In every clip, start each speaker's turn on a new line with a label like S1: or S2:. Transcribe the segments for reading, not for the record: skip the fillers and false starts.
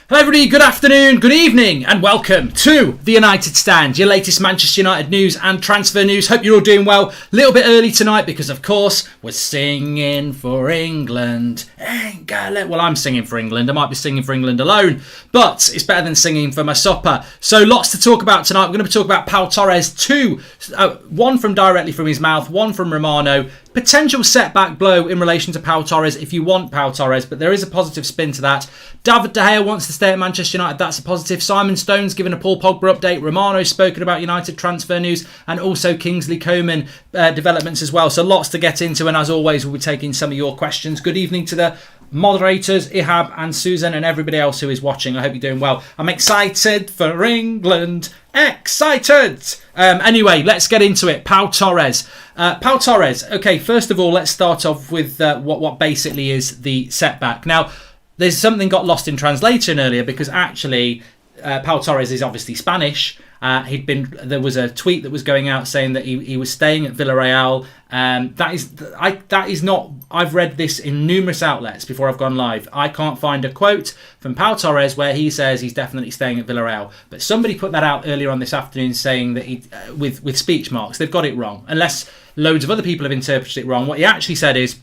S1: Hello everybody, good afternoon, good evening and welcome to The United Stand, your latest Manchester United news and transfer news. Hope you're all doing well. A little bit early tonight because of course we're singing for England. Well, I'm singing for England, I might be singing for England alone, but it's better than singing for my supper. So lots to talk about tonight. We're going to talk about Pau Torres, one from directly from his mouth, one from Romano. Potential setback blow in relation to Pau Torres if you want Pau Torres, but there is a positive spin to that. David De Gea wants to stay at Manchester United, that's a positive. Simon Stone's given a Paul Pogba update. Romano's spoken about United transfer news and also Kingsley Coman developments as well. So lots to get into, and as always we'll be taking some of your questions. Good evening to the moderators, Ihab and Susan and everybody else who is watching. I hope you're doing well. I'm excited for England. Excited! Anyway, let's get into it. Pau Torres. Pau Torres. Okay, first of all, let's start off with what basically is the setback. Now, there's something got lost in translation earlier because actually Pau Torres is obviously Spanish. There was a tweet that was going out saying that he was staying at Villarreal. That is not. I've read this in numerous outlets before I've gone live. I can't find a quote from Pau Torres where he says he's definitely staying at Villarreal. But somebody put that out earlier on this afternoon saying that he, with speech marks, they've got it wrong. Unless loads of other people have interpreted it wrong. What he actually said is,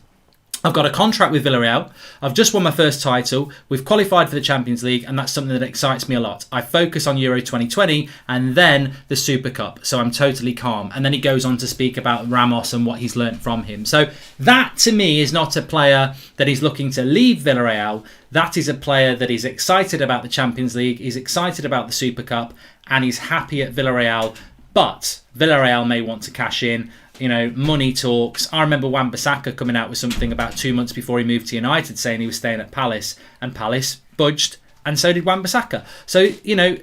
S1: I've got a contract with Villarreal. I've just won my first title. We've qualified for the Champions League, and that's something that excites me a lot. I focus on Euro 2020 and then the Super Cup, so I'm totally calm. And then he goes on to speak about Ramos and what he's learnt from him. So that, to me, is not a player that is looking to leave Villarreal. That is a player that is excited about the Champions League, he's excited about the Super Cup, and he's happy at Villarreal. But Villarreal may want to cash in. You know, money talks. I remember Wan-Bissaka coming out with something about 2 months before he moved to United saying he was staying at Palace, and Palace budged, and so did Wan-Bissaka. So, you know,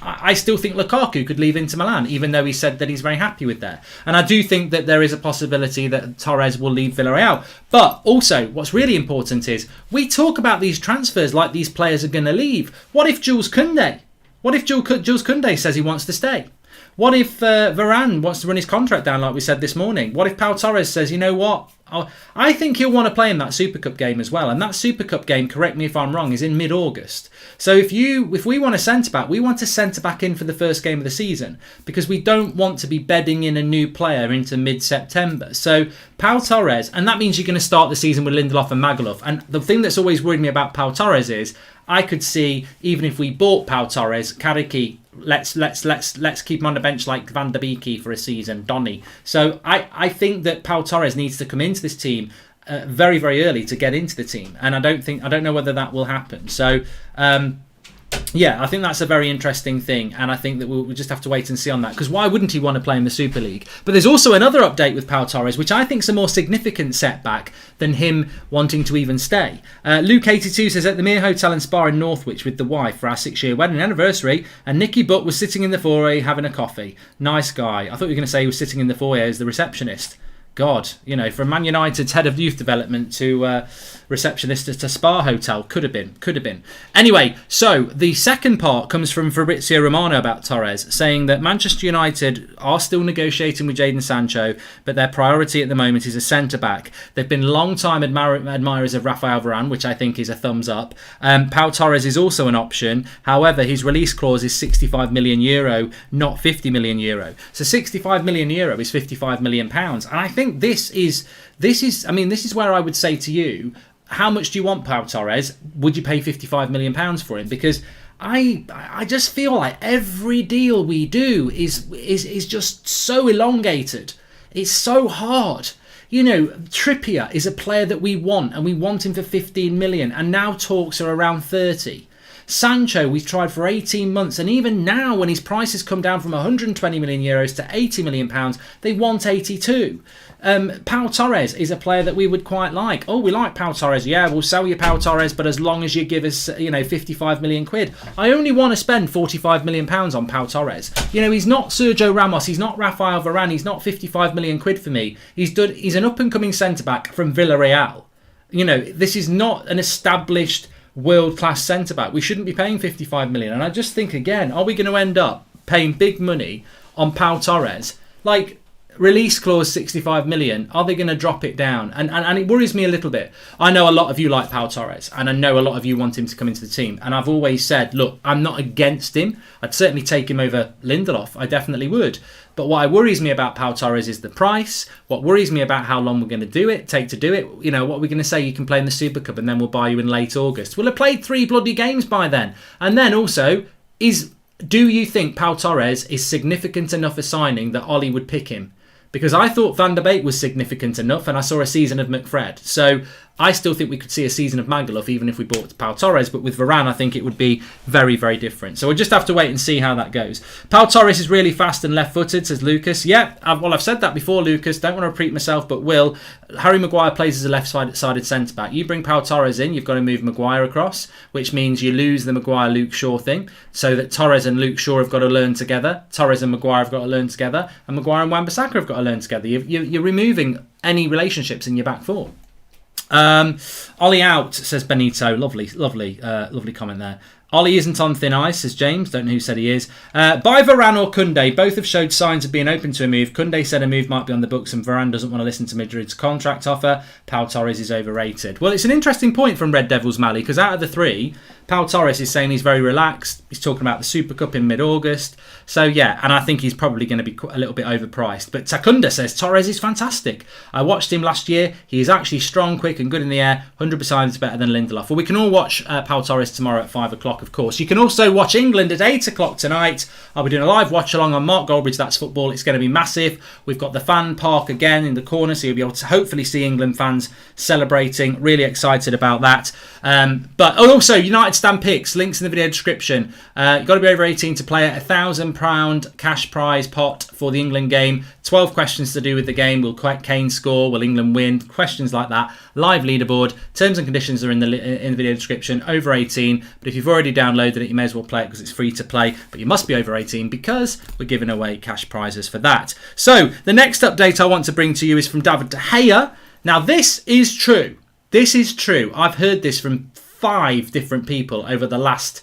S1: I still think Lukaku could leave Inter Milan, even though he said that he's very happy with that. And I do think that there is a possibility that Torres will leave Villarreal. But also, what's really important is we talk about these transfers like these players are going to leave. What if Jules Koundé? What if Jules Koundé says he wants to stay? What if Varane wants to run his contract down like we said this morning? What if Pau Torres says, you know what? I think he'll want to play in that Super Cup game as well. And that Super Cup game, correct me if I'm wrong, is in mid-August. So if we want a centre-back, we want a centre-back in for the first game of the season because we don't want to be bedding in a new player into mid-September. So Pau Torres, and that means you're going to start the season with Lindelof and Magaluf. And the thing that's always worried me about Pau Torres is I could see, even if we bought Pau Torres, Kariki, let's keep him on the bench like Van der Beek for a season, Donny. So I think that Pau Torres needs to come into this team very, very early to get into the team, and I don't know whether that will happen. So yeah, I think that's a very interesting thing, and I think that we'll just have to wait and see on that, because why wouldn't he want to play in the Super League? But there's also another update with Pau Torres, which I think is a more significant setback than him wanting to even stay. Luke82 says, at the Mere Hotel and Spa in Northwich with the wife for our 6-year wedding anniversary, and Nicky Butt was sitting in the foyer having a coffee. Nice guy. I thought you were going to say he was sitting in the foyer as the receptionist. God, you know, from Man United's head of youth development to receptionist to Spa Hotel, could have been. Anyway, so the second part comes from Fabrizio Romano about Torres, saying that Manchester United are still negotiating with Jadon Sancho, but their priority at the moment is a centre-back. They've been long-time admirers of Rafael Varane, which I think is a thumbs up. Pau Torres is also an option. However, his release clause is 65 million euro, not 50 million euro. So 65 million euro is 55 million pounds. And I think this is where I would say to you, how much do you want Pau Torres? Would you pay 55 million pounds for him? Because I just feel like every deal we do is just so elongated. It's so hard. You know, Trippier is a player that we want, and we want him for 15 million, and now talks are around 30. Sancho, we've tried for 18 months, and even now when his price has come down from 120 million euros to 80 million pounds, they want 82. Pau Torres is a player that we would quite like. Oh, we like Pau Torres. Yeah, we'll sell you Pau Torres, but as long as you give us, 55 million quid. I only want to spend 45 million pounds on Pau Torres. You know, he's not Sergio Ramos. He's not Rafael Varane. He's not 55 million quid for me. He's an up-and-coming centre-back from Villarreal. You know, this is not an established world-class centre-back. We shouldn't be paying 55 million. And I just think, again, are we going to end up paying big money on Pau Torres? Like, release clause 65 million, are they going to drop it down? And it worries me a little bit. I know a lot of you like Pau Torres, and I know a lot of you want him to come into the team. And I've always said, look, I'm not against him. I'd certainly take him over Lindelof. I definitely would. But what worries me about Pau Torres is the price. What worries me about how long we're going to take to do it. You know, what we're going to say, you can play in the Super Cup and then we'll buy you in late August. We'll have played 3 bloody games by then. And then also, do you think Pau Torres is significant enough a signing that Ollie would pick him? Because I thought Van der Beek was significant enough, and I saw a season of McFred. So I still think we could see a season of Magaluf even if we bought Pau Torres. But with Varane, I think it would be very, very different. So we'll just have to wait and see how that goes. Pau Torres is really fast and left-footed, says Lucas. Yeah, I've said that before, Lucas. Don't want to repeat myself, but will. Harry Maguire plays as a left-sided centre-back. You bring Pau Torres in, you've got to move Maguire across, which means you lose the Maguire-Luke Shaw thing. So that Torres and Luke Shaw have got to learn together. Torres and Maguire have got to learn together. And Maguire and Wan-Bissaka have got to learn together. You're removing any relationships in your back four. Ollie out, says Benito. Lovely comment there. Ollie isn't on thin ice, says James. Don't know who said he is. By Varane or Koundé, both have showed signs of being open to a move. Koundé said a move might be on the books and Varane doesn't want to listen to Madrid's contract offer. Pau Torres is overrated. Well, it's an interesting point from Red Devils Mally, because out of the 3, Pau Torres is saying he's very relaxed. He's talking about the Super Cup in mid-August. So, yeah, and I think he's probably going to be a little bit overpriced. But Takunda says Torres is fantastic. I watched him last year. He is actually strong, quick and good in the air. 100% better than Lindelof. Well, we can all watch Pau Torres tomorrow at 5 o'clock, of course. You can also watch England at 8 o'clock tonight. I'll be doing a live watch-along on Mark Goldbridge, That's Football. It's going to be massive. We've got the fan park again in the corner, so you'll be able to hopefully see England fans celebrating. Really excited about that. But also, United Stand picks, links in the video description. You've got to be over 18 to play it. £1,000 cash prize pot for the England game. 12 questions to do with the game. Will Kane score? Will England win? Questions like that. Live leaderboard. Terms and conditions are in the video description. Over 18. But if you've already downloaded it, you may as well play it because it's free to play. But you must be over 18 because we're giving away cash prizes for that. So the next update I want to bring to you is from David De Gea. Now this is true. This is true. I've heard this from 5 different people over the last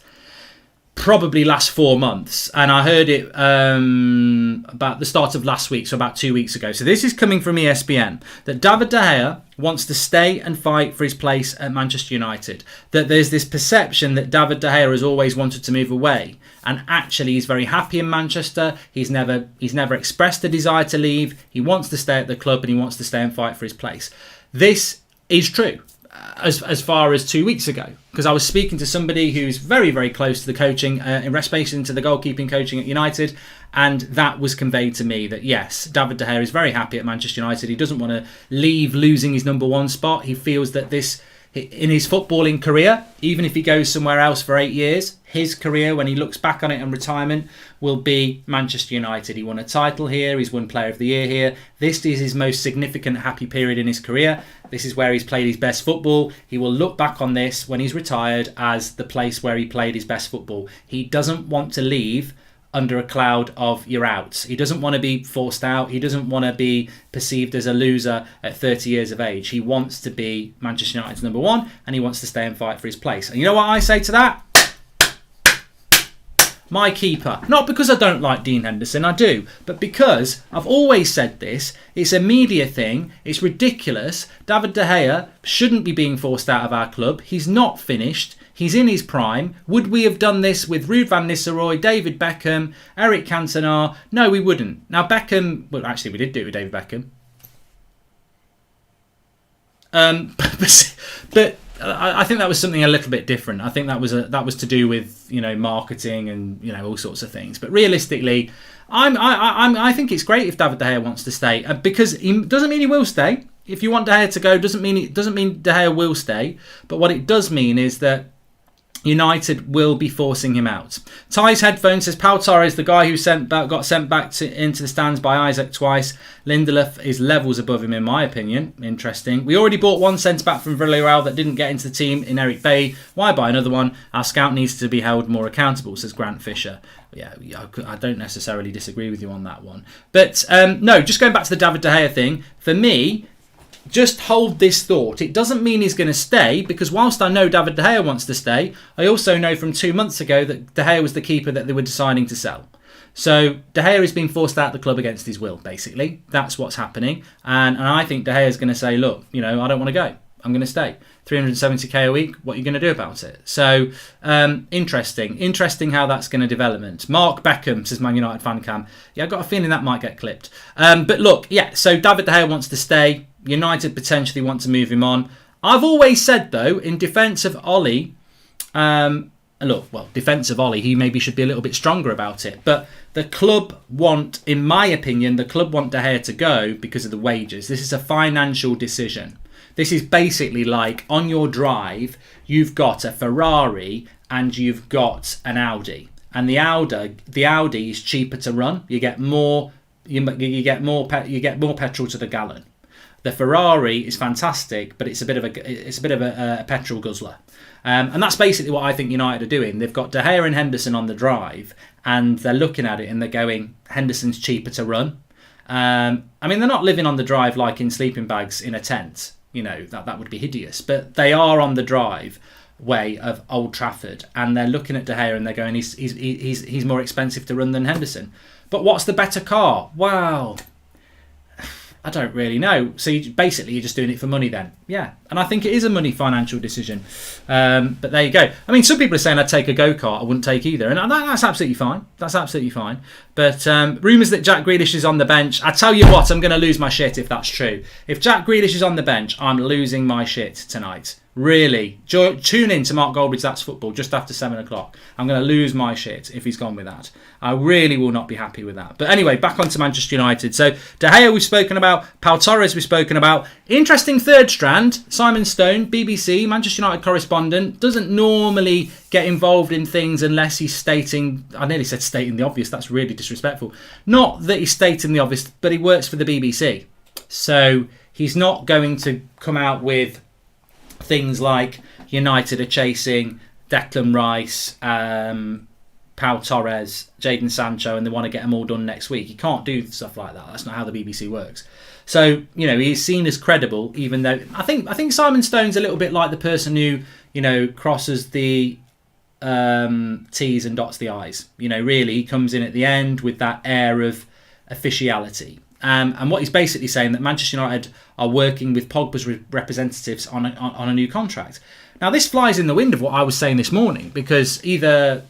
S1: 4 months, and I heard it about the start of last week, so about 2 weeks ago. So this is coming from ESPN, that David De Gea wants to stay and fight for his place at Manchester United. That there's this perception that David De Gea has always wanted to move away, and actually he's very happy in Manchester. He's never expressed a desire to leave. He wants to stay at the club and he wants to stay and fight for his place. This is true. As far as 2 weeks ago, because I was speaking to somebody who's very, very close to the coaching, in relation to the goalkeeping coaching at United, and that was conveyed to me that yes, David De Gea is very happy at Manchester United. He doesn't want to leave losing his number 1 spot. He feels that this, in his footballing career, even if he goes somewhere else for 8 years, his career, when he looks back on it in retirement, will be Manchester United. He won a title here. He's won Player of the Year here. This is his most significant happy period in his career. This is where he's played his best football. He will look back on this when he's retired as the place where he played his best football. He doesn't want to leave under a cloud of you're out. He doesn't want to be forced out. He doesn't want to be perceived as a loser at 30 years of age. He wants to be Manchester United's number 1, and he wants to stay and fight for his place. And you know what I say to that? My keeper. Not because I don't like Dean Henderson, I do, but because I've always said this. It's a media thing. It's ridiculous. David De Gea shouldn't be being forced out of our club. He's not finished. He's in his prime. Would we have done this with Ruud van Nistelrooy, David Beckham, Eric Cantona? No, we wouldn't. Now Beckham, well actually we did do it with David Beckham. But I think that was something a little bit different. I think that was to do with marketing and all sorts of things. But realistically, I think it's great if David De Gea wants to stay, because he doesn't mean he will stay. If you want De Gea to go, doesn't mean De Gea will stay. But what it does mean is that United will be forcing him out. Ty's headphone says Pau Torres, the guy who got sent back into the stands by Isaac twice. Lindelof is levels above him in my opinion. Interesting. We already bought 1 centre-back from Villarreal that didn't get into the team in Eric Bailly. Why buy another one? Our scout needs to be held more accountable, says Grant Fisher. Yeah, I don't necessarily disagree with you on that one. But no, just going back to the David De Gea thing, for me, just hold this thought. It doesn't mean he's going to stay, because whilst I know David De Gea wants to stay, I also know from 2 months ago that De Gea was the keeper that they were deciding to sell. So De Gea is being forced out of the club against his will, basically. That's what's happening. And I think De Gea is going to say, look, I don't want to go. I'm going to stay. 370k a week, what are you going to do about it? So, interesting how that's going to develop. Mark Beckham, says Man United fan cam. Yeah, I've got a feeling that might get clipped. But look, yeah, so David De Gea wants to stay. United potentially want to move him on. I've always said, though, in defence of Ollie, defence of Ollie, he maybe should be a little bit stronger about it. But the club want, in my opinion, De Gea to go because of the wages. This is a financial decision. This is basically like on your drive, you've got a Ferrari and you've got an Audi. And the Audi is cheaper to run. You get more petrol to the gallon. The Ferrari is fantastic, but it's a bit of a petrol guzzler. And that's basically what I think United are doing. They've got De Gea and Henderson on the drive, and they're looking at it and they're going, Henderson's cheaper to run. They're not living on the drive like in sleeping bags in a tent. That would be hideous. But they are on the drive way of Old Trafford, and they're looking at De Gea and they're going, he's more expensive to run than Henderson. But what's the better car? Well, I don't really know. So you're just doing it for money then. Yeah. And I think it is a money financial decision. But there you go. Some people are saying I'd take a go-kart. I wouldn't take either. And that's absolutely fine. That's absolutely fine. But rumours that Jack Grealish is on the bench. I tell you what, I'm going to lose my shit if that's true. If Jack Grealish is on the bench, I'm losing my shit tonight. Really. Tune in to Mark Goldbridge That's Football just after 7 o'clock. I'm going to lose my shit if he's gone with that. I really will not be happy with that. But anyway, back on to Manchester United. So De Gea we've spoken about. Pau Torres we've spoken about. Interesting third strand. Simon Stone, BBC, Manchester United correspondent, doesn't normally get involved in things unless he's stating, I nearly said stating the obvious, that's really disrespectful. Not that he's stating the obvious, but he works for the BBC. So he's not going to come out with things like United are chasing Declan Rice, Pau Torres, Jadon Sancho, and they want to get them all done next week. You can't do stuff like that. That's not how the BBC works. So, he's seen as credible, even though I think Simon Stone's a little bit like the person who, crosses the T's and dots the I's. Really, he comes in at the end with that air of officiality. And what he's basically saying that Manchester United are working with Pogba's representatives on a new contract. Now, this flies in the wind of what I was saying this morning, because something's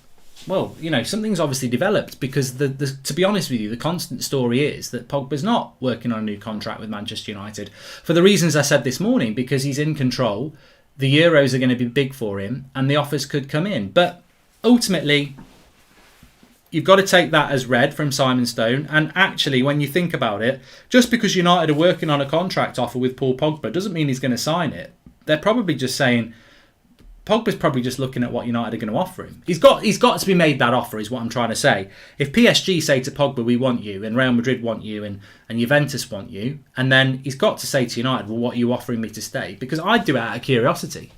S1: obviously developed, because to be honest with you, the constant story is that Pogba's not working on a new contract with Manchester United for the reasons I said this morning, because he's in control. The Euros are going to be big for him and the offers could come in. But ultimately, you've got to take that as read from Simon Stone. And actually, when you think about it, just because United are working on a contract offer with Paul Pogba doesn't mean he's going to sign it. They're probably just saying, Pogba's probably just looking at what United are going to offer him. He's got to be made that offer, is what I'm trying to say. If PSG say to Pogba, we want you, and Real Madrid want you, and Juventus want you, and then he's got to say to United, well, what are you offering me to stay? Because I'd do it out of curiosity.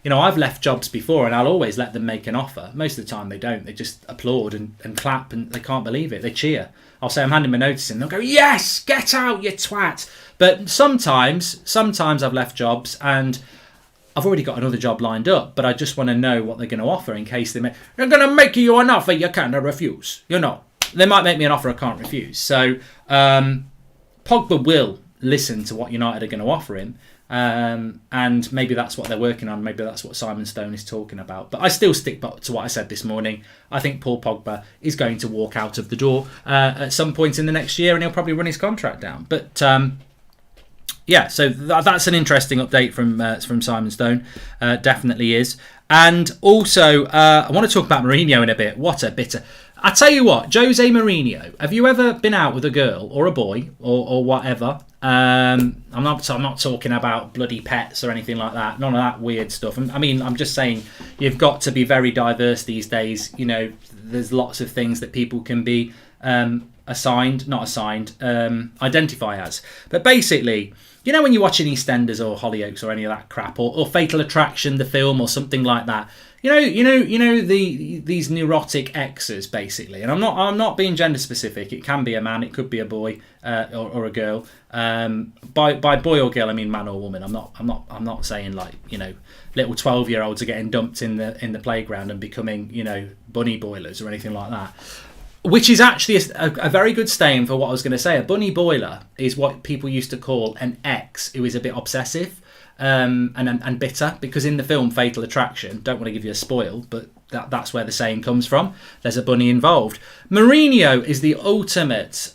S1: I've left jobs before and I'll always let them make an offer. Most of the time they don't. They just applaud and clap and they can't believe it. They cheer. I'll say I'm handing my notice in. They'll go, yes, get out, you twat. But sometimes I've left jobs and I've already got another job lined up, but I just want to know what they're going to offer in case they're going to make you an offer you can't refuse. They might make me an offer I can't refuse. So Pogba will listen to what United are going to offer him. And maybe that's what they're working on. Maybe that's what Simon Stone is talking about. But I still stick to what I said this morning. I think Paul Pogba is going to walk out of the door at some point in the next year, and he'll probably run his contract down. But so that's an interesting update from Simon Stone. Definitely is. And also, I want to talk about Mourinho in a bit. What a bitter. I tell you what, Jose Mourinho, have you ever been out with a girl or a boy or whatever? I'm not talking about bloody pets or anything like that. None of that weird stuff. I'm just saying you've got to be very diverse these days. There's lots of things that people can be identify as. But basically, when you're watching EastEnders or Hollyoaks or any of that crap, or Fatal Attraction, the film, or something like that, these neurotic exes, basically. And I'm not being gender specific. It can be a man, it could be a boy or a girl. By boy or girl, I mean man or woman. I'm not saying little 12-year-olds are getting dumped in the playground and becoming bunny boilers or anything like that. Which is actually a very good staying for what I was going to say. A bunny boiler is what people used to call an ex who is a bit obsessive and bitter, because in the film Fatal Attraction, don't want to give you a spoil, but that's where the saying comes from. There's a bunny involved. Mourinho is the ultimate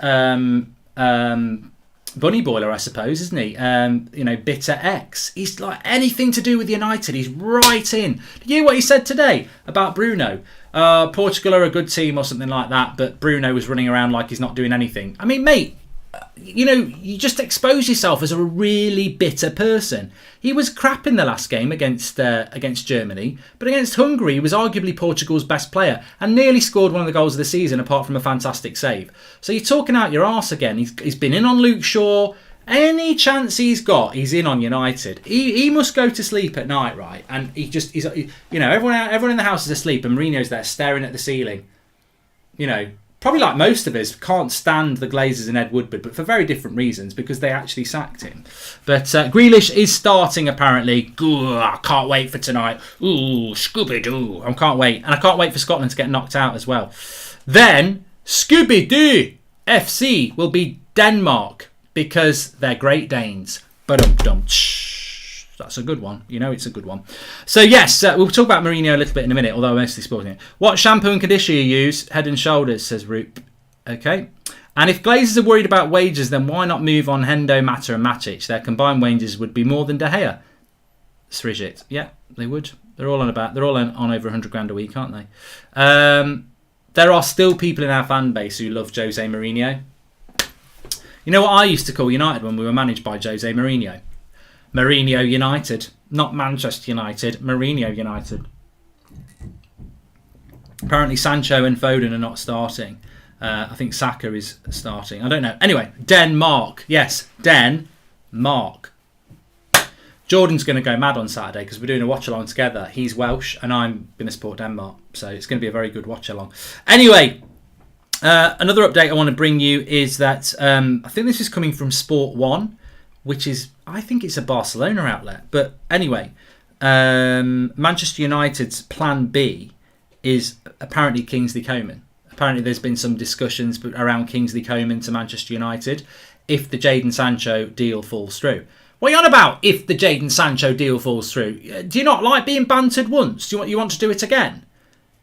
S1: bunny boiler, I suppose, isn't he? Bitter ex. He's like anything to do with United, he's right in. Did you hear what he said today about Bruno? Portugal are a good team or something like that, but Bruno was running around like he's not doing anything. I mean, mate, you just expose yourself as a really bitter person. He was crap in the last game against Germany, but against Hungary, he was arguably Portugal's best player and nearly scored one of the goals of the season, apart from a fantastic save. So you're talking out your arse again. He's been in on Luke Shaw. Any chance he's got, he's in on United. He must go to sleep at night, right? And he's everyone in the house is asleep, and Mourinho's there staring at the ceiling. Probably like most of us, can't stand the Glazers and Ed Woodward, but for very different reasons, because they actually sacked him. But Grealish is starting, apparently. Ooh, I can't wait for tonight. Ooh, Scooby-Doo. I can't wait. And I can't wait for Scotland to get knocked out as well. Then, Scooby-Doo FC will be Denmark, because they're Great Danes. Ba-dum-dum. That's a good one. It's a good one. So yes, we'll talk about Mourinho a little bit in a minute, although I'm mostly spoiling it. What shampoo and conditioner you use? Head and Shoulders, says Roop. Okay. And if Glazers are worried about wages, then why not move on Hendo, Mata and Matic? Their combined wages would be more than De Gea. Srijit. Yeah, they would. They're all on over 100 grand a week, aren't they? There are still people in our fan base who love Jose Mourinho. You know what I used to call United when we were managed by Jose Mourinho? Mourinho United. Not Manchester United, Mourinho United. Apparently Sancho and Foden are not starting. I think Saka is starting. I don't know. Anyway, Denmark. Yes, Denmark. Jordan's going to go mad on Saturday because we're doing a watch-along together. He's Welsh and I'm going to support Denmark. So it's going to be a very good watch-along. Anyway, another update I want to bring you is that I think this is coming from Sport 1, which is, I think it's a Barcelona outlet. But anyway, Manchester United's plan B is apparently Kingsley Coman. Apparently there's been some discussions around Kingsley Coman to Manchester United if the Jadon Sancho deal falls through. What are you on about if the Jadon Sancho deal falls through? Do you not like being bantered once? Do you want to do it again?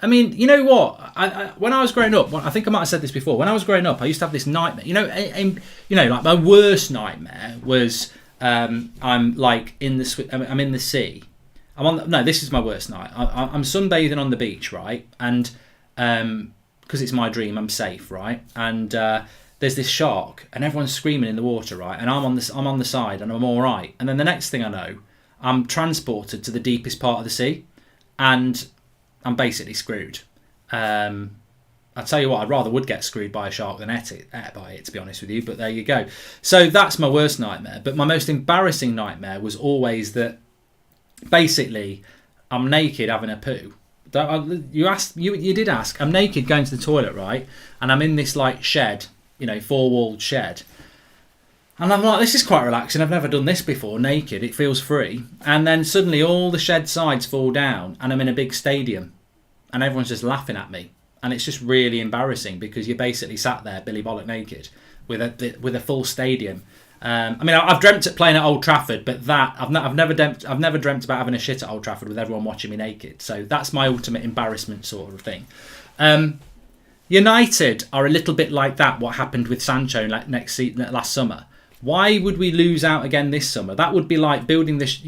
S1: I mean, you know what? When I was growing up, I think I might have said this before. When I was growing up, I used to have this nightmare. Like my worst nightmare was I'm in the sea. This is my worst night. I'm sunbathing on the beach, right? And because it's my dream, I'm safe, right? And there's this shark, and everyone's screaming in the water, right? And I'm on the side, and I'm all right. And then the next thing I know, I'm transported to the deepest part of the sea, and I'm basically screwed. I'll tell you what, I'd rather would get screwed by a shark than ate by it, to be honest with you. But there you go. So that's my worst nightmare. But my most embarrassing nightmare was always that basically I'm naked having a poo. You did ask. I'm naked going to the toilet, right? And I'm in this like shed, four-walled shed. And I'm like, this is quite relaxing. I've never done this before, naked. It feels free. And then suddenly all the shed sides fall down and I'm in a big stadium. And everyone's just laughing at me. And it's just really embarrassing because you're basically sat there, Billy Bollock naked, with a full stadium. I've dreamt of playing at Old Trafford, but I've never dreamt about having a shit at Old Trafford with everyone watching me naked. So that's my ultimate embarrassment sort of thing. United are a little bit like that. What happened with Sancho last summer? Why would we lose out again this summer? That would be like building this,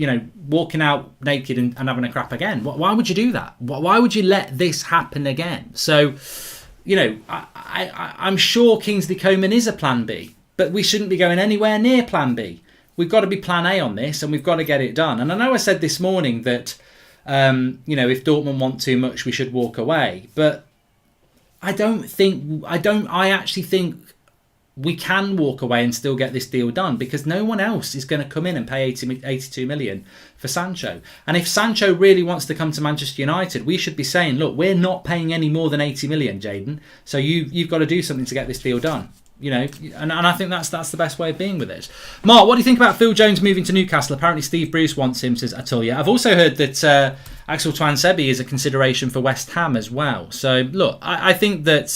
S1: walking out naked and having a crap again. Why would you do that? Why would you let this happen again? So, I'm sure Kingsley Coman is a plan B, but we shouldn't be going anywhere near plan B. We've got to be plan A on this and we've got to get it done. And I know I said this morning that, if Dortmund want too much, we should walk away. But I actually think we can walk away and still get this deal done because no one else is going to come in and pay 82 million for Sancho. And if Sancho really wants to come to Manchester United, we should be saying, look, we're not paying any more than 80 million, Jadon. So you've got to do something to get this deal done. and I think that's the best way of being with it. Mark, what do you think about Phil Jones moving to Newcastle? Apparently Steve Bruce wants him, says Atulia. I've also heard that Axel Tuanzebe is a consideration for West Ham as well. So look, I think that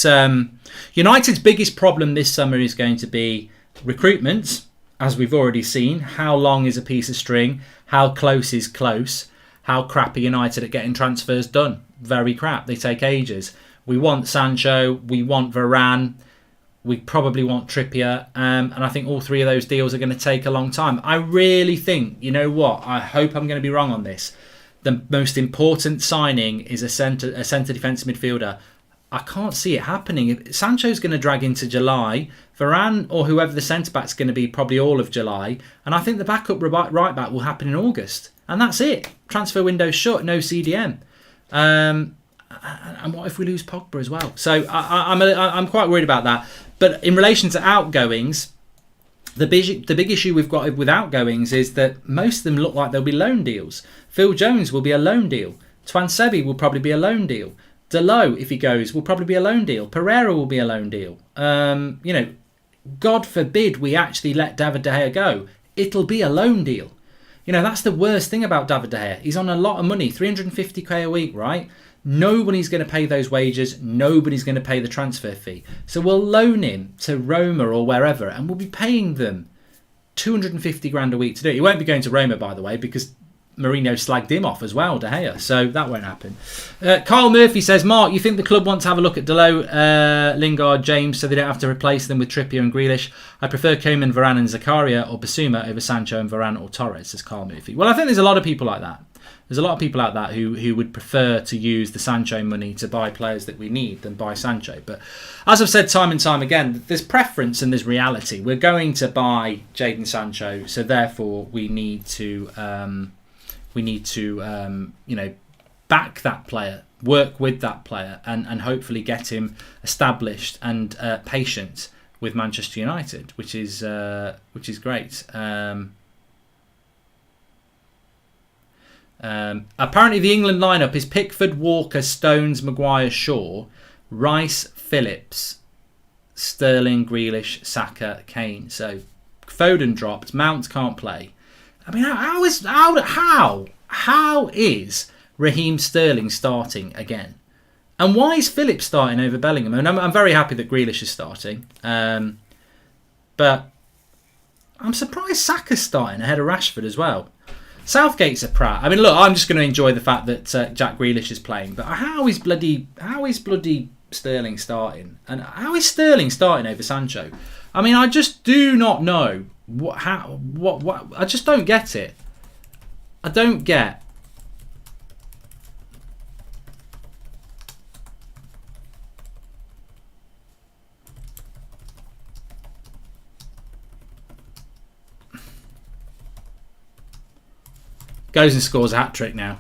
S1: United's biggest problem this summer is going to be recruitment, as we've already seen. How long is a piece of string? How close is close? How crap are United at getting transfers done? Very crap. They take ages. We want Sancho. We want Varane. We probably want Trippier. And I think all three of those deals are going to take a long time. I really think, you know what? I hope I'm going to be wrong on this. The most important signing is a centre defensive midfielder. I can't see it happening. Sancho's going to drag into July. Varane or whoever the centre-back's going to be probably all of July. And I think the backup right-back will happen in August. And that's it. Transfer window's shut, no CDM. And what if we lose Pogba as well? So I'm quite worried about that. But in relation to outgoings, the big issue we've got with outgoings is that most of them look like they'll be loan deals. Phil Jones will be a loan deal. Tuanzebe will probably be a loan deal. Delot, if he goes, will probably be a loan deal. Pereira will be a loan deal. God forbid we actually let David De Gea go. It'll be a loan deal. That's the worst thing about David De Gea. He's on a lot of money, 350k a week, right? Nobody's going to pay those wages. Nobody's going to pay the transfer fee. So we'll loan him to Roma or wherever, and we'll be paying them 250 grand a week to do it. He won't be going to Roma, by the way, because Mourinho slagged him off as well, De Gea. So that won't happen. Carl Murphy says, Mark, you think the club want to have a look at Delot, Lingard, James, so they don't have to replace them with Trippier and Grealish? I prefer Koeman, Varane and Zakaria or Basuma over Sancho and Varane or Torres, says Carl Murphy. Well, I think there's a lot of people like that. There's a lot of people like that who would prefer to use the Sancho money to buy players that we need than buy Sancho. But as I've said time and time again, there's preference and there's reality. We're going to buy Jadon Sancho, so therefore we need to back that player, work with that player, and hopefully get him established and patient with Manchester United, which is great. Apparently the England lineup is Pickford, Walker, Stones, Maguire, Shaw, Rice, Phillips, Sterling, Grealish, Saka, Kane. So Foden dropped, Mount can't play. I mean, how is Raheem Sterling starting again? And why is Phillips starting over Bellingham? And I'm very happy that Grealish is starting. But I'm surprised Saka's starting ahead of Rashford as well. Southgate's a prat. I mean, look, I'm just going to enjoy the fact that Jack Grealish is playing. But how is bloody Sterling starting? And how is Sterling starting over Sancho? I mean, I just do not know what. I just don't get it. I don't get. Goes and scores a hat-trick now.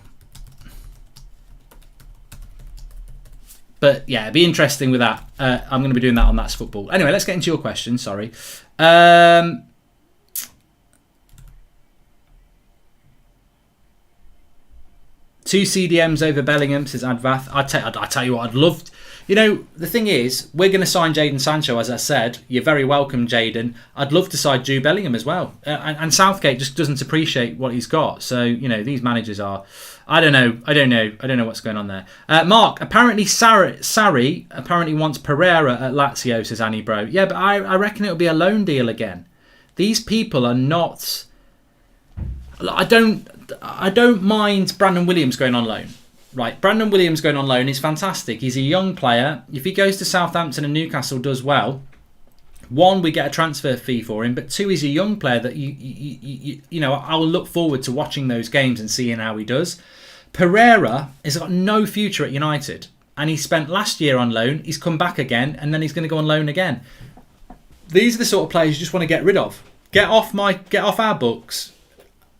S1: But yeah, it'd be interesting with that. I'm going to be doing that on That's Football. Anyway, let's get into your question. Sorry. 2 CDMs over Bellingham, says Advath. I tell you what, I'd love... the thing is, we're going to sign Jadon Sancho, as I said. You're very welcome, Jadon. I'd love to sign Jude Bellingham as well. And Southgate just doesn't appreciate what he's got. So, these managers are... I don't know what's going on there. Mark, apparently Sarri apparently wants Pereira at Lazio, says Annie Bro. Yeah, but I reckon it'll be a loan deal again. These people are not... I don't mind Brandon Williams going on loan. Right, Brandon Williams going on loan is fantastic. He's a young player. If he goes to Southampton and Newcastle does well, 1, we get a transfer fee for him, but 2, he's a young player that I will look forward to watching those games and seeing how he does. Pereira has got no future at United, and he spent last year on loan. He's come back again, and then he's going to go on loan again. These are the sort of players you just want to get rid of. Get off our books.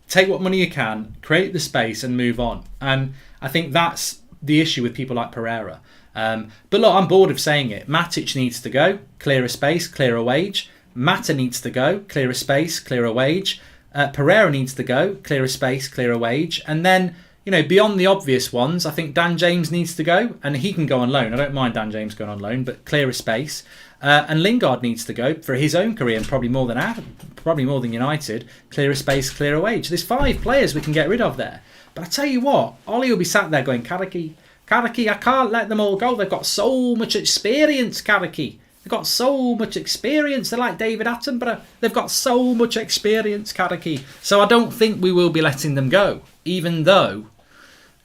S1: Take what money you can, create the space, and move on. And I think that's the issue with people like Pereira. But look, I'm bored of saying it. Matic needs to go, clear a space, clear a wage. Mata needs to go, clear a space, clear a wage. Pereira needs to go, clear a space, clear a wage. And then, beyond the obvious ones, I think Dan James needs to go, and he can go on loan. I don't mind Dan James going on loan, but clear a space. And Lingard needs to go for his own career, and probably more than United. Clear a space, clear a wage. There's 5 players we can get rid of there. But I tell you what, Ollie will be sat there going, Karaki, I can't let them all go. They've got so much experience, Karaki. They've got so much experience. They're like David Attenborough. They've got so much experience, Karaki. So I don't think we will be letting them go, even though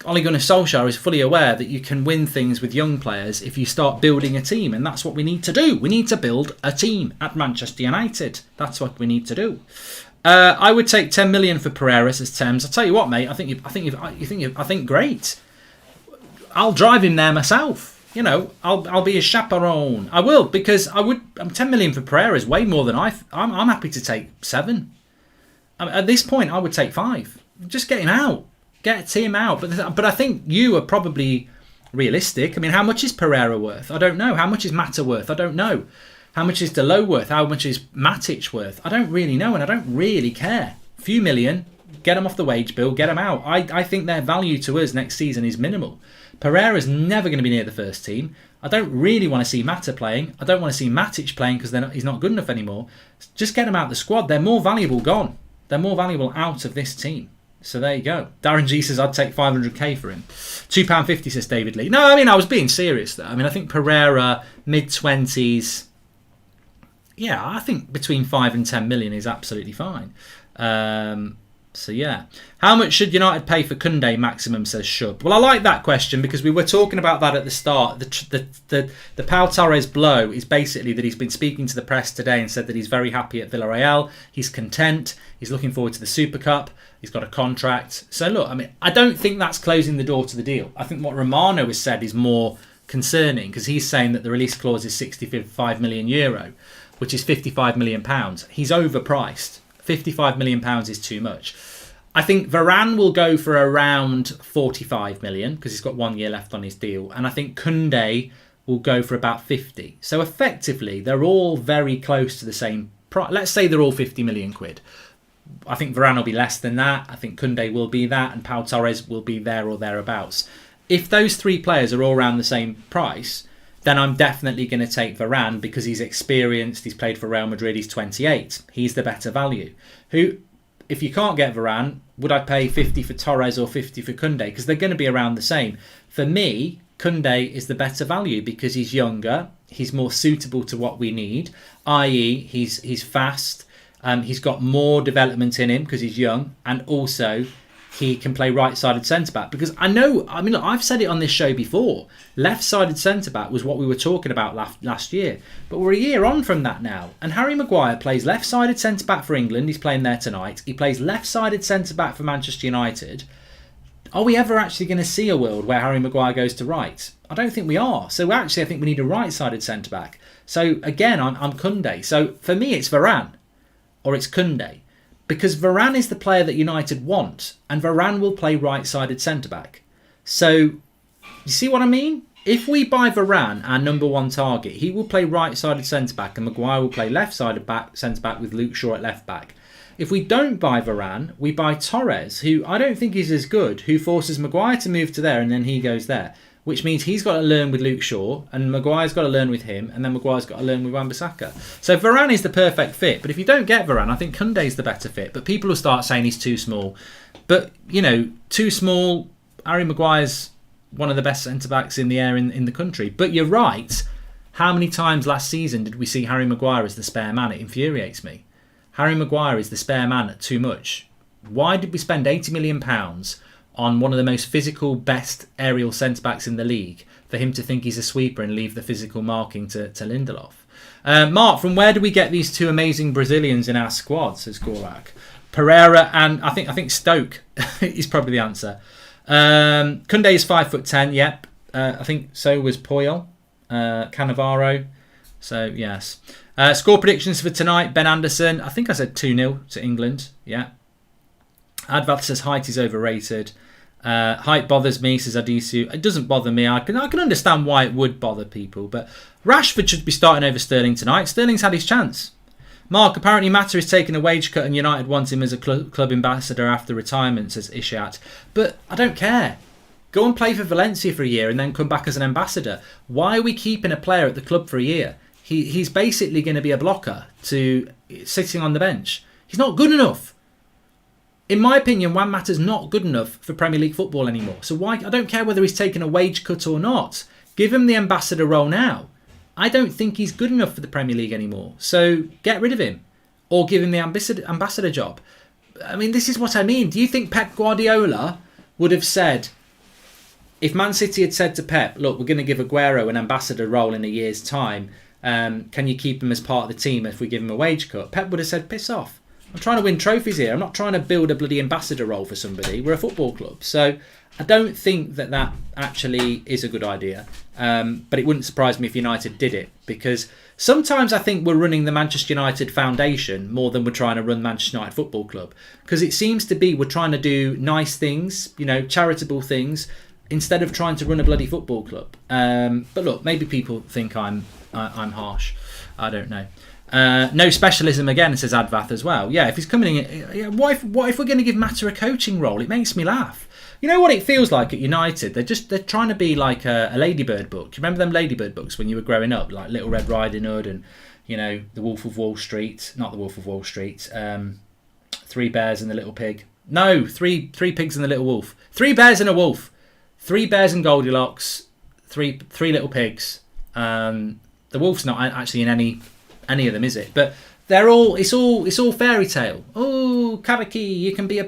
S1: Ole Gunnar Solskjaer is fully aware that you can win things with young players if you start building a team, and that's what we need to do. We need to build a team at Manchester United. That's what we need to do. I would take 10 million for Pereira, says Thames. I'll tell you what, mate. I think great. I'll drive him there myself. I'll be a chaperone. I will, because 10 million for Pereira is way more than I'm happy to take 7. At this point, I would take 5. Just get him out. Get him out. But I think you are probably realistic. I mean, how much is Pereira worth? I don't know. How much is Mata worth? I don't know. How much is Delo worth? How much is Matic worth? I don't really know, and I don't really care. A few million, get them off the wage bill, get them out. I think their value to us next season is minimal. Pereira's never going to be near the first team. I don't really want to see Mata playing. I don't want to see Matic playing because he's not good enough anymore. Just get them out of the squad. They're more valuable gone. They're more valuable out of this team. So there you go. Darren G says I'd take 500k for him. £2.50 says David Lee. No, I mean, I was being serious though. I mean, I think Pereira, mid-20s. Yeah, I think between 5 and 10 million is absolutely fine. So yeah. How much should United pay for Koundé maximum, says Shub? Well, I like that question because we were talking about that at the start. The Pau Torres blow is basically that he's been speaking to the press today and said that he's very happy at Villarreal. He's content. He's looking forward to the Super Cup. He's got a contract. So look, I mean, I don't think that's closing the door to the deal. I think what Romano has said is more concerning because he's saying that the release clause is €65 million, which is £55 million. He's overpriced. £55 million is too much. I think Varane will go for around 45 million because he's got 1 year left on his deal. And I think Koundé will go for about 50. So effectively, they're all very close to the same price. Let's say they're all 50 million quid. I think Varane will be less than that. I think Koundé will be that. And Pau Torres will be there or thereabouts. If those 3 players are all around the same price, then I'm definitely going to take Varane because he's experienced, he's played for Real Madrid, he's 28. He's the better value. If you can't get Varane, would I pay 50 for Torres or 50 for Koundé? Because they're going to be around the same. For me, Koundé is the better value because he's younger, he's more suitable to what we need, i.e. he's fast, he's got more development in him because he's young, and also he can play right-sided centre-back. Because look, I've said it on this show before. Left-sided centre-back was what we were talking about last year. But we're a year on from that now. And Harry Maguire plays left-sided centre-back for England. He's playing there tonight. He plays left-sided centre-back for Manchester United. Are we ever actually going to see a world where Harry Maguire goes to right? I don't think we are. So actually, I think we need a right-sided centre-back. So again, I'm Koundé. So for me, it's Varane or it's Koundé. Because Varane is the player that United want, and Varane will play right-sided centre-back. So, you see what I mean? If we buy Varane, our number 1 target, he will play right-sided centre-back, and Maguire will play left-sided centre-back with Luke Shaw at left-back. If we don't buy Varane, we buy Torres, who I don't think is as good, who forces Maguire to move to there, and then he goes there. Which means he's got to learn with Luke Shaw, and Maguire's got to learn with him, and then Maguire's got to learn with Wan-Bissaka. So Varane is the perfect fit. But if you don't get Varane, I think Koundé's the better fit. But people will start saying he's too small. But, too small, Harry Maguire's one of the best centre-backs in the air in the country. But you're right. How many times last season did we see Harry Maguire as the spare man? It infuriates me. Harry Maguire is the spare man at too much. Why did we spend £80 million on one of the most physical, best aerial centre-backs in the league for him to think he's a sweeper and leave the physical marking to Lindelof? Mark, from where do we get these 2 amazing Brazilians in our squad, says Gorak? Pereira and I think Stoke is probably the answer. Koundé is 5'10", yep. I think so was Puyol, Cannavaro. So, yes. Score predictions for tonight, Ben Anderson. I think I said 2-0 to England, yeah. Advat says height is overrated. Height bothers me, says Adisu. It doesn't bother me. I can understand why it would bother people. But Rashford should be starting over Sterling tonight. Sterling's had his chance. Mark, apparently Mata is taking a wage cut and United want him as a club ambassador after retirement, says Ishat. But I don't care. Go and play for Valencia for a year and then come back as an ambassador. Why are we keeping a player at the club for a year? He's basically going to be a blocker to sitting on the bench. He's not good enough. In my opinion, Juan Mata's not good enough for Premier League football anymore. So why? I don't care whether he's taking a wage cut or not. Give him the ambassador role now. I don't think he's good enough for the Premier League anymore. So get rid of him or give him the ambassador job. I mean, this is what I mean. Do you think Pep Guardiola would have said, if Man City had said to Pep, look, we're going to give Aguero an ambassador role in a year's time, can you keep him as part of the team if we give him a wage cut? Pep would have said, piss off. I'm trying to win trophies here. I'm not trying to build a bloody ambassador role for somebody. We're a football club. So I don't think that actually is a good idea. But it wouldn't surprise me if United did it, because sometimes I think we're running the Manchester United Foundation more than we're trying to run Manchester United Football Club. Because it seems to be we're trying to do nice things, charitable things, instead of trying to run a bloody football club. But look, maybe people think I'm harsh. I don't know. No specialism again, says Advath as well. Yeah, if he's coming in, what if we're going to give Mata a coaching role? It makes me laugh. You know what it feels like at United? They're trying to be like a Ladybird book. Do you remember them Ladybird books when you were growing up, like Little Red Riding Hood and The Wolf of Wall Street? Not The Wolf of Wall Street. Three Bears and the Little Pig. No, three pigs and the Little Wolf. 3 bears and a wolf. 3 bears and Goldilocks. Three little pigs. The wolf's not actually in any of them, is it? But they're all it's all fairy tale. Oh, Karaki, you can be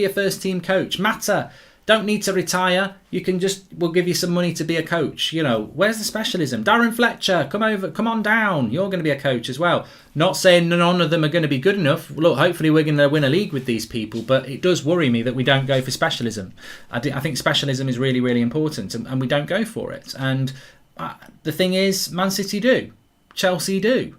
S1: a first team coach. Mata, don't need to retire. We'll give you some money to be a coach. Where's the specialism? Darren Fletcher, come on down. You're going to be a coach as well. Not saying none of them are going to be good enough. Look, hopefully we're going to win a league with these people, but it does worry me that we don't go for specialism. I think specialism is really, really important, and we don't go for it. And the thing is, Man City do. Chelsea do.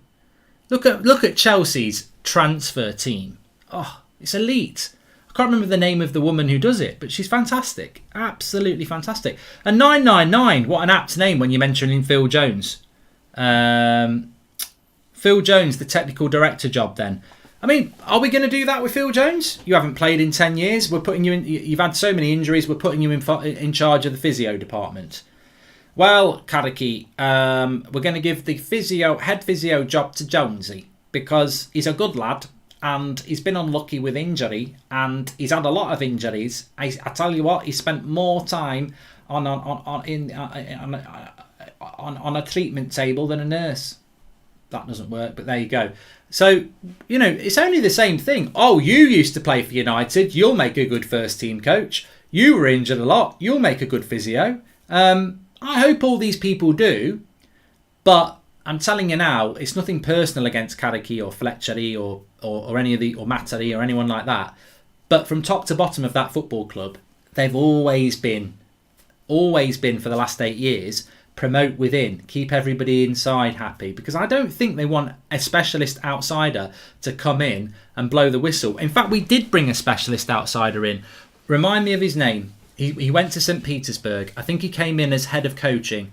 S1: Look at Chelsea's transfer team. Oh, it's elite. I can't remember the name of the woman who does it, but she's fantastic. Absolutely fantastic. And 999, what an apt name when you're mentioning Phil Jones. Phil Jones, the technical director job then. I mean, are we going to do that with Phil Jones? You haven't played in 10 years. We're putting you in. You've had so many injuries. We're putting you in charge of the physio department. Well, Karaki, we're going to give the head physio job to Jonesy because he's a good lad and he's been unlucky with injury and he's had a lot of injuries. I tell you what, he spent more time on a treatment table than a nurse. That doesn't work, but there you go. So, it's only the same thing. Oh, you used to play for United. You'll make a good first team coach. You were injured a lot. You'll make a good physio. I hope all these people do, but I'm telling you now, it's nothing personal against Karaki or Fletchery or any of or Mattery or anyone like that. But from top to bottom of that football club, they've always been for the last 8 years, promote within, keep everybody inside happy. Because I don't think they want a specialist outsider to come in and blow the whistle. In fact, we did bring a specialist outsider in. Remind me of his name. He went to St. Petersburg. I think he came in as head of scouting.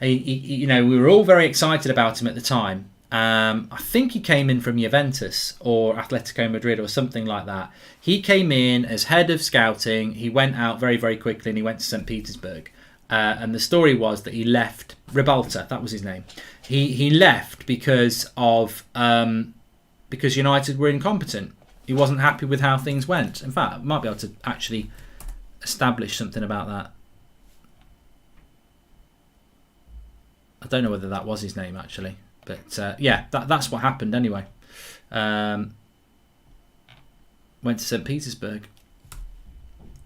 S1: We were all very excited about him at the time. I think he came in from Juventus or Atletico Madrid or something like that. He came in as head of scouting. He went out very, very quickly and he went to St. Petersburg. And the story was that he left. Ribalta, that was his name. He left because United were incompetent. He wasn't happy with how things went. In fact, I might be able to actually establish something about that. I don't know whether that was his name, actually. But, that's what happened anyway. Went to St. Petersburg.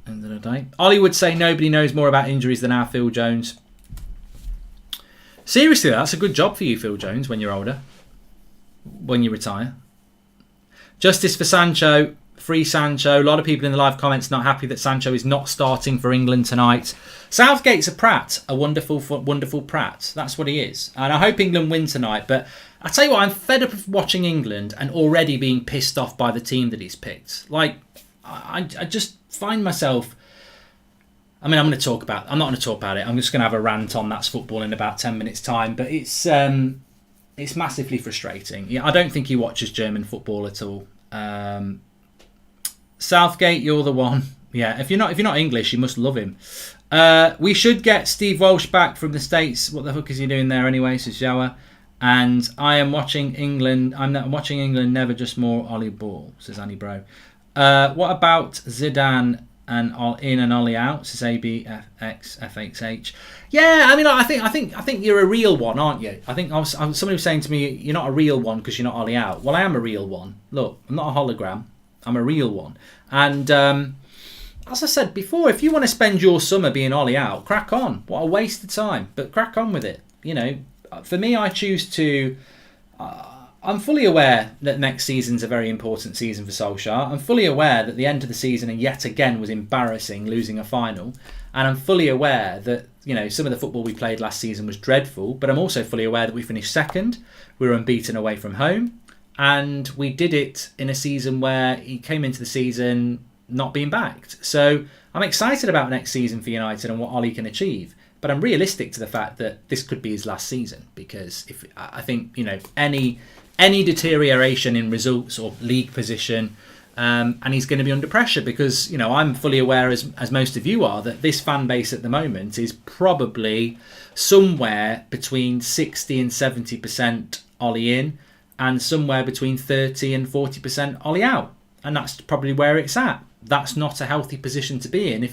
S1: End of the day. Ollie would say nobody knows more about injuries than our Phil Jones. Seriously, that's a good job for you, Phil Jones, when you're older. When you retire. Justice for Sancho, free Sancho. A lot of people in the live comments not happy that Sancho is not starting for England tonight. Southgate's a prat, a wonderful prat. That's what he is. And I hope England win tonight. But I tell you what, I'm fed up of watching England and already being pissed off by the team that he's picked. Like, I just find myself... I'm not going to talk about it. I'm just going to have a rant on That's Football in about 10 minutes' time. But it's... it's massively frustrating. Yeah, I don't think he watches German football at all. Southgate, you're the one. Yeah, if you're not English, you must love him. We should get Steve Walsh back from the States. What the fuck is he doing there anyway? Says Joa. And I am watching England. I'm watching England. Never just more Ollie Ball. Says Annie Bro. What about Zidane and in and Ollie out? Says ABFXFHH. Yeah, I mean, I think you're a real one, aren't you? I think somebody was saying to me, you're not a real one because you're not Ollie out. Well, I am a real one. Look, I'm not a hologram. I'm a real one. And as I said before, if you want to spend your summer being Ollie out, crack on. What a waste of time. But crack on with it. You know, for me, I choose to... I'm fully aware that next season's a very important season for Solskjaer. I'm fully aware that the end of the season, and yet again, was embarrassing, losing a final. And I'm fully aware that, you know, some of the football we played last season was dreadful. But I'm also fully aware that we finished second. We were unbeaten away from home. And we did it in a season where he came into the season not being backed. So I'm excited about next season for United and what Ollie can achieve. But I'm realistic to the fact that this could be his last season. Because I think, you know, any deterioration in results or league position, and he's going to be under pressure because, you know, I'm fully aware, as most of you are, that this fan base at the moment is probably somewhere between 60 and 70% Ollie in, and somewhere between 30 and 40% Ollie out. And that's probably where it's at. That's not a healthy position to be in.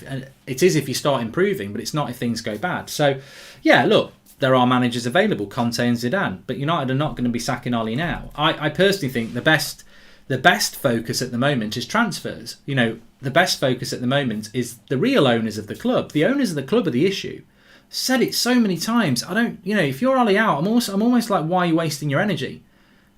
S1: It is if you start improving, but it's not if things go bad. So, yeah, look, there are managers available, Conte and Zidane, but United are not going to be sacking Ollie now. I personally think the best focus at the moment is transfers. You know, the best focus at the moment is the real owners of the club. The owners of the club are the issue. Said it so many times. If you're Ollie out, I'm almost like, why are you wasting your energy?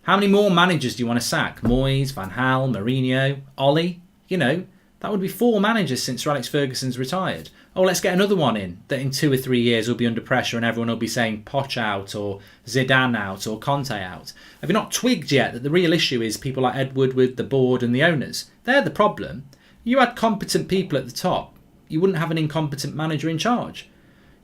S1: How many more managers do you want to sack? Moyes, Van Gaal, Mourinho, Ollie? You know, that would be 4 managers since Sir Alex Ferguson's retired. Oh, let's get another one in that in 2 or 3 years will be under pressure and everyone will be saying Poch out or Zidane out or Conte out. Have you not twigged yet that the real issue is people like Ed Woodward, the board and the owners? They're the problem. You had competent people at the top. You wouldn't have an incompetent manager in charge.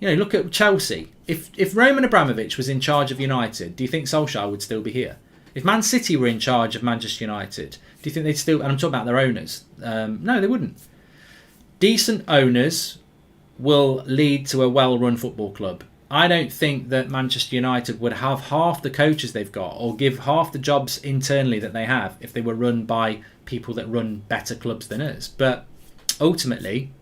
S1: You know, look at Chelsea. If Roman Abramovich was in charge of United, do you think Solskjaer would still be here? If Man City were in charge of Manchester United, do you think they'd still... And I'm talking about their owners. No, they wouldn't. Decent owners will lead to a well-run football club. I don't think that Manchester United would have half the coaches they've got or give half the jobs internally that they have if they were run by people that run better clubs than us. But ultimately,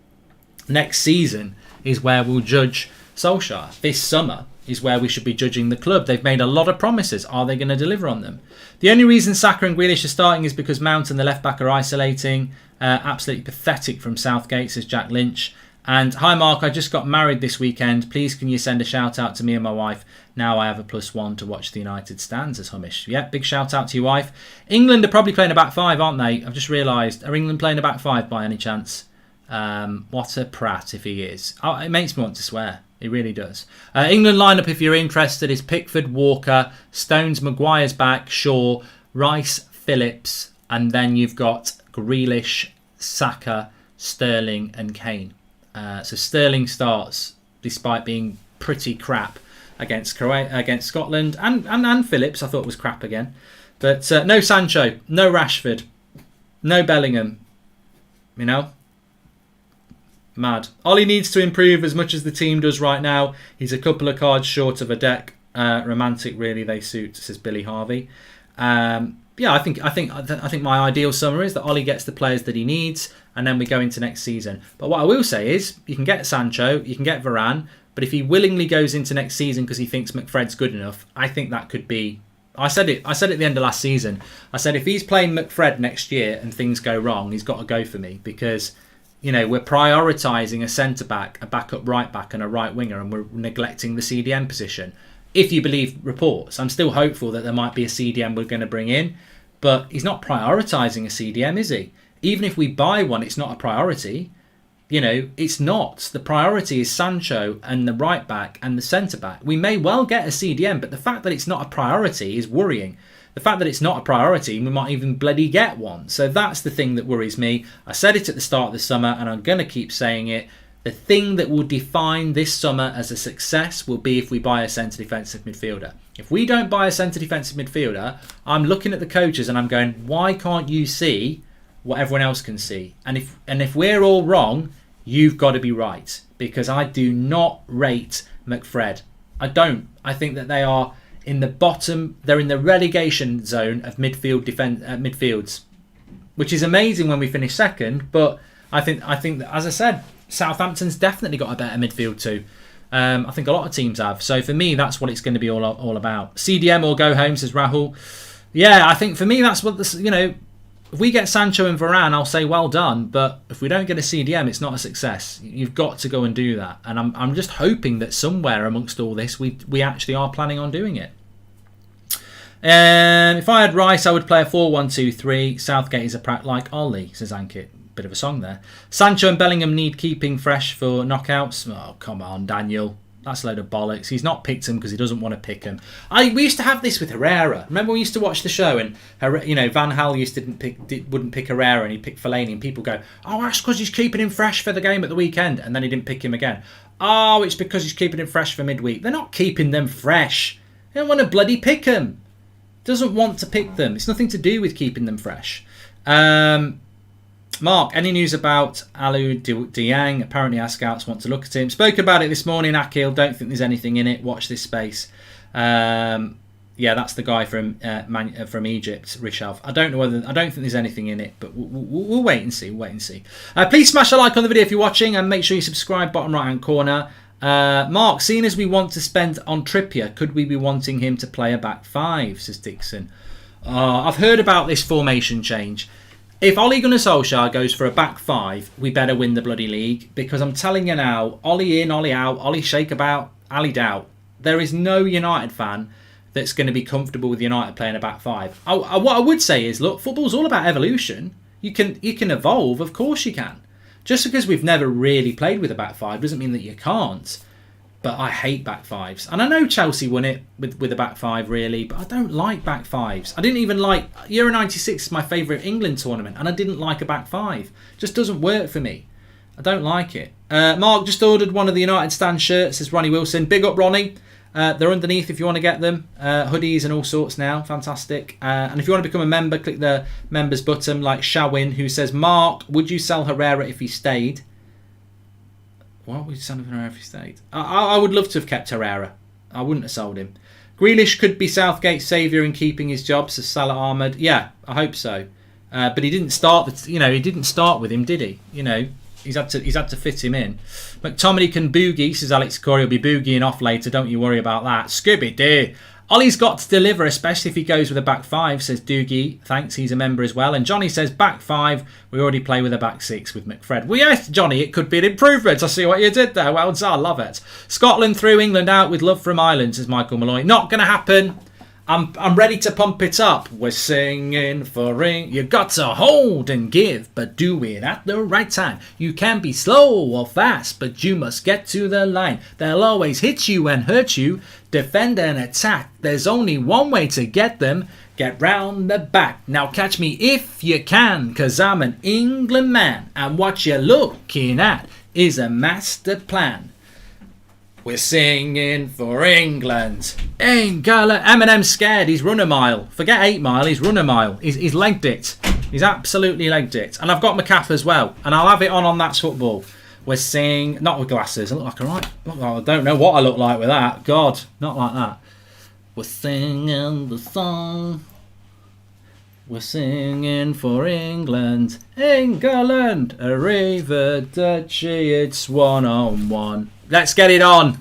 S1: next season is where we'll judge Solskjaer. This summer is where we should be judging the club. They've made a lot of promises. Are they going to deliver on them? The only reason Saka and Grealish are starting is because Mount and the left back are isolating. Absolutely pathetic from Southgate, says Jack Lynch. And hi Mark, I just got married this weekend. Please can you send a shout out to me and my wife? Now I have a +1 to watch the United stands, as Humish. Yeah, big shout out to your wife. England are probably playing a back 5, aren't they? I've just realised. Are England playing a back 5 by any chance? What a prat if he is. Oh, it makes me want to swear. It really does. England lineup, if you're interested, is Pickford, Walker, Stones, Maguire's back, Shaw, Rice, Phillips, and then you've got Grealish, Saka, Sterling and Kane. So Sterling starts despite being pretty crap against Scotland, and Phillips I thought was crap again. But no Sancho, no Rashford, no Bellingham. You know? Mad. Ollie needs to improve as much as the team does right now. He's a couple of cards short of a deck. Romantic, really, they suit, says Billy Harvey. Yeah, I think my ideal summer is that Ollie gets the players that he needs, and then we go into next season. But what I will say is, you can get Sancho, you can get Varane, but if he willingly goes into next season because he thinks McFred's good enough, I think that could be. I said it at the end of last season. I said if he's playing McFred next year and things go wrong, he's got to go for me because. You know, we're prioritising a centre-back, a backup right-back and a right winger, and we're neglecting the CDM position. If you believe reports, I'm still hopeful that there might be a CDM we're going to bring in, but he's not prioritising a CDM, is he? Even if we buy one, it's not a priority. You know, it's not. The priority is Sancho and the right-back and the centre-back. We may well get a CDM, but the fact that it's not a priority is worrying. The fact that it's not a priority, we might even bloody get one. So that's the thing that worries me. I said it at the start of the summer, and I'm going to keep saying it. The thing that will define this summer as a success will be if we buy a centre defensive midfielder. If we don't buy a centre defensive midfielder, I'm looking at the coaches and I'm going, why can't you see what everyone else can see? And if we're all wrong, you've got to be right, because I do not rate McFred. I don't. I think that they are in the bottom. They're in the relegation zone of midfields, which is amazing when we finish second. But I think that, as I said, Southampton's definitely got a better midfield too. I think a lot of teams have. So for me, that's what it's going to be all about. CDM or go home, says Rahul. Yeah, I think for me, that's what this. If we get Sancho and Varane, I'll say well done. But if we don't get a CDM, it's not a success. You've got to go and do that. And I'm just hoping that somewhere amongst all this, we actually are planning on doing it. If I had Rice, I would play a 4-1-2-3. Southgate is a prat like Ollie, says Ankit. Bit of a song there. Sancho and Bellingham need keeping fresh for knockouts. Oh, come on, Daniel. That's a load of bollocks. He's not picked him because he doesn't want to pick him. We used to have this with Herrera. Remember, we used to watch the show and Van Gaal wouldn't pick Herrera and he picked Fellaini, and people go, "Oh, that's because he's keeping him fresh for the game at the weekend," and then he didn't pick him again. Oh, it's because he's keeping him fresh for midweek. They're not keeping them fresh. They don't want to bloody pick him. Doesn't want to pick them. It's nothing to do with keeping them fresh. Mark, any news about Alou Dieng? Apparently our scouts want to look at him. Spoke about it this morning, Akil. Don't think there's anything in it. Watch this space. Yeah, that's the guy from Egypt, Rishav. I don't think there's anything in it, but we'll wait and see. Please smash a like on the video if you're watching, and make sure you subscribe, bottom right hand corner. Mark, seeing as we want to spend on Trippier, could we be wanting him to play a back five, says Dixon. I've heard about this formation change. If Ole Gunnar Solskjaer goes for a back five, we better win the bloody league, because I'm telling you now, Ole in, Ole out, Ole shake about, Ali doubt. There is no United fan that's going to be comfortable with United playing a back five. What I would say is, look, football's all about evolution. You can evolve, of course you can. Just because we've never really played with a back five doesn't mean that you can't. But I hate back fives. And I know Chelsea won it with a back five, really, but I don't like back fives. I didn't even like... Euro 96 is my favourite England tournament, and I didn't like a back five. It just doesn't work for me. I don't like it. Mark just ordered one of the United Stand shirts, says Ronnie Wilson. Big up, Ronnie. They're underneath if you want to get them. Hoodies and all sorts now. Fantastic. And if you want to become a member, click the members button, like Shawin, who says, Mark, would you sell Herrera if he stayed? What would you sell Herrera if he stayed? I would love to have kept Herrera. I wouldn't have sold him. Grealish could be Southgate's saviour in keeping his job, says Salah Ahmed. Yeah, I hope so. But he didn't start. He didn't start with him, did he? He's had to fit him in. McTominay can boogie, says Alex Corey. He'll be boogieing off later. Don't you worry about that. Scooby-Doo. Ollie's got to deliver, especially if he goes with a back five, says Doogie. Thanks, he's a member as well. And Johnny says back five. We already play with a back six with McFred. Well, yes, Johnny, it could be an improvement. I see what you did there. Well done, love it. Scotland through, England out with love from Ireland, says Michael Malloy. Not going to happen. I'm ready to pump it up. We're singing for ring. You got to hold and give, but do it at the right time. You can be slow or fast, but you must get to the line. They'll always hit you and hurt you. Defend and attack. There's only one way to get them. Get round the back. Now catch me if you can, 'cause I'm an England man. And what you're looking at is a master plan. We're singing for England. England. Eminem's scared. He's run a mile. Forget 8 mile. He's run a mile. He's legged it. He's absolutely legged it. And I've got my cap as well. And I'll have it on That's Football. We're singing. Not with glasses. I look like I don't know what I look like with that. God, not like that. We're singing the song. We're singing for England. England. Arrivederci. It's 1-on-1. Let's get it on.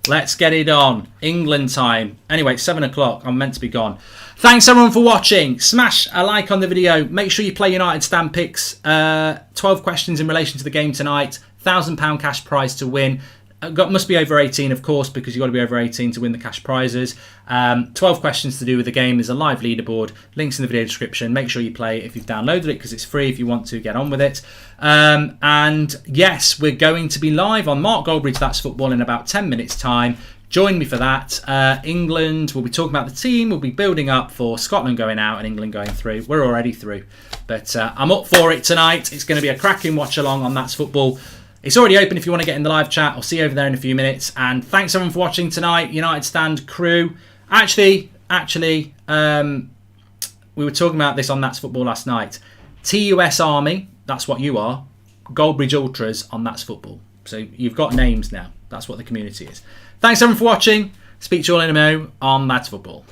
S1: Let's get it on. England time. Anyway, it's 7 o'clock. I'm meant to be gone. Thanks everyone for watching. Smash a like on the video. Make sure you play United Stand Picks. 12 questions in relation to the game tonight. £1,000 cash prize to win. Must be over 18, of course, because you've got to be over 18 to win the cash prizes. 12 questions to do with the game. There's a live leaderboard. Links in the video description. Make sure you play if you've downloaded it, because it's free if you want to get on with it. And yes, we're going to be live on Mark Goldbridge That's Football in about 10 minutes time. Join me for that. England, we'll be talking about the team. We'll be building up for Scotland going out and England going through. We're already through. But I'm up for it tonight. It's going to be a cracking watch along on That's Football. It's already open if you want to get in the live chat. I'll see you over there in a few minutes. And thanks everyone for watching tonight. United Stand crew. Actually, we were talking about this on That's Football last night. TUS Army, that's what you are. Goldbridge Ultras on That's Football. So you've got names now. That's what the community is. Thanks everyone for watching. Speak to you all in a mo on That's Football.